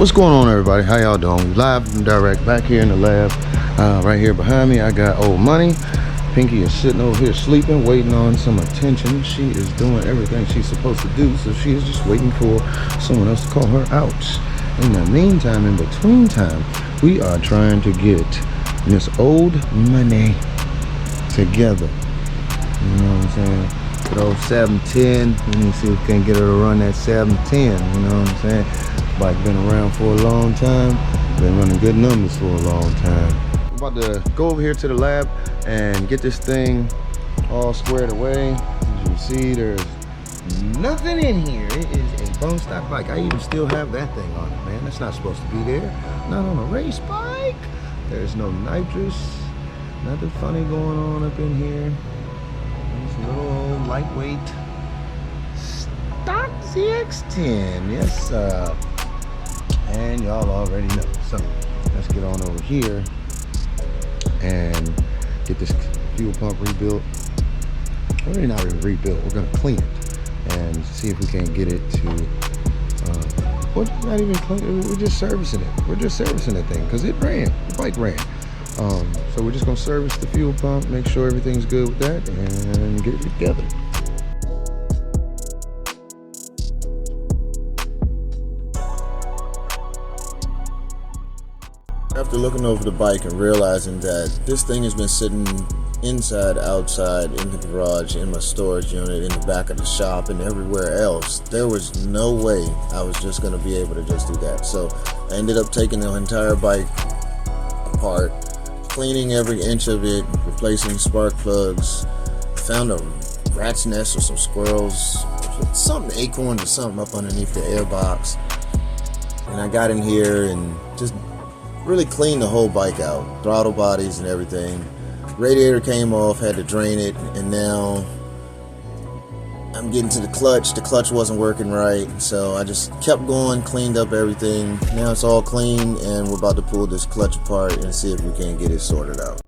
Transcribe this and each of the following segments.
What's going on, everybody? How y'all doing? Live and direct back here in the lab. Right here behind me I got old Money. Pinky is sitting over here sleeping, waiting on some attention. She is doing everything she's supposed to do, so she is just waiting for someone else to call her out. In the meantime, in between time, we are trying to get Miss Old Money together. You know what I'm saying? Good old 710. Let me see if we can get her to run that 710. You know what I'm saying? Bike been around for a long time. Been running good numbers for a long time. I'm about to go over here to the lab and get this thing all squared away. As you can see, there's nothing in here. It is a bone stock bike. I even still have that thing on it, man. That's not supposed to be there. Not on a race bike. There's no nitrous. Nothing funny going on up in here. This little old lightweight stock ZX-10. Yes, and y'all already know. So let's get on over here and get this fuel pump rebuilt. Really not even rebuilt. We're gonna clean it and see if we can't get it to. Well, not even clean. We're just servicing it. We're just servicing that thing because it ran. The bike ran. So we're just gonna service the fuel pump, make sure everything's good with that, and get it together. After looking over the bike and realizing that this thing has been sitting inside, outside, in the garage, in my storage unit, in the back of the shop, and everywhere else, there was no way I was just going to be able to just do that. So I ended up taking the entire bike apart, cleaning every inch of it, replacing spark plugs, found a rat's nest or some squirrels, something, acorns or something up underneath the airbox. And I got in here and just really cleaned the whole bike out, throttle bodies and everything. Radiator came off, had to drain it, and now I'm getting to the clutch. The clutch wasn't working right, so I just kept going, cleaned up everything. Now it's all clean, and we're about to pull this clutch apart and see if we can get it sorted out.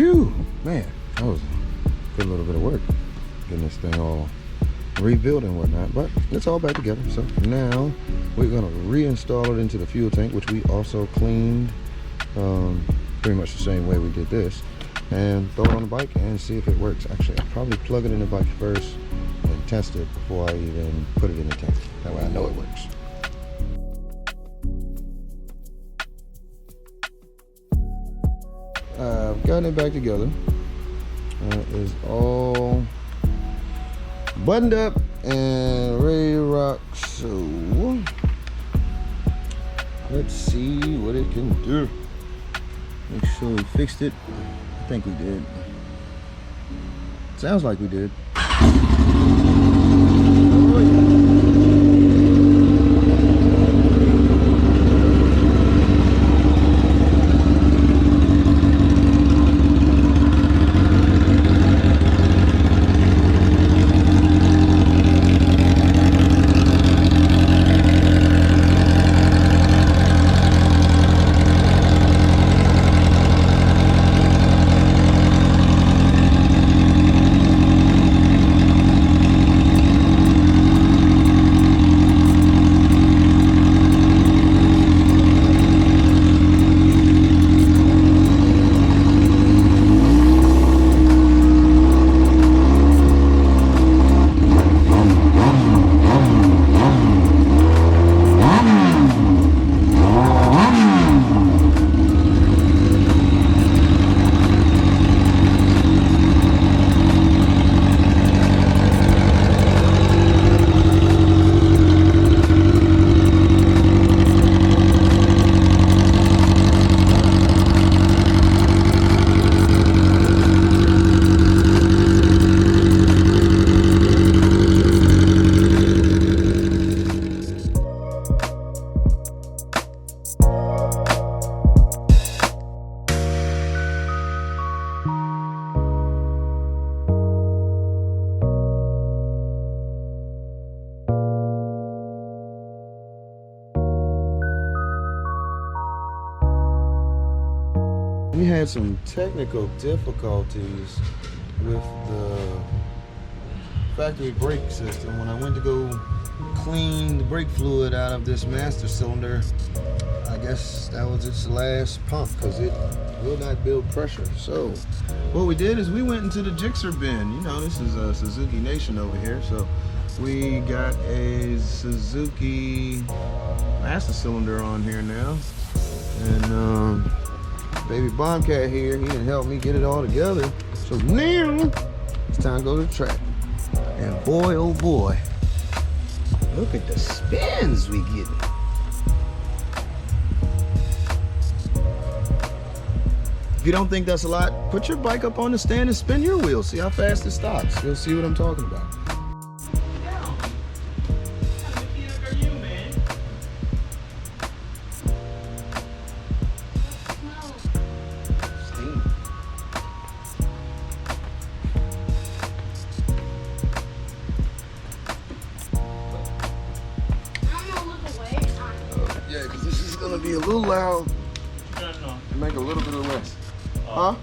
Phew, man, that was a good little bit of work getting this thing all rebuilt and whatnot, but it's all back together. So now we're gonna reinstall it into the fuel tank, which we also cleaned pretty much the same way we did this, and throw it on the bike and see if it works. Actually, I'll probably plug it in the bike first and test it before I even put it in the tank. That way I know it works. I've gotten it back together. It is all buttoned up and ready to rock. So let's see what it can do. Make sure we fixed it. I think we did. Sounds like we did. We had some technical difficulties with the factory brake system. When I went to go clean the brake fluid out of this master cylinder, I guess that was its last pump because it will not build pressure. So what we did is we went into the Gixxer bin. You know, this is a Suzuki Nation over here. So we got a Suzuki master cylinder on here now. And baby Bombcat here, he didn't help me get it all together. So now it's time to go to the track. And boy, oh boy, look at the spins we get. If you don't think that's a lot, put your bike up on the stand and spin your wheel. See how fast it stops. You'll see what I'm talking about. Yeah, because this is going to be a little loud and make a little bit of less. Huh?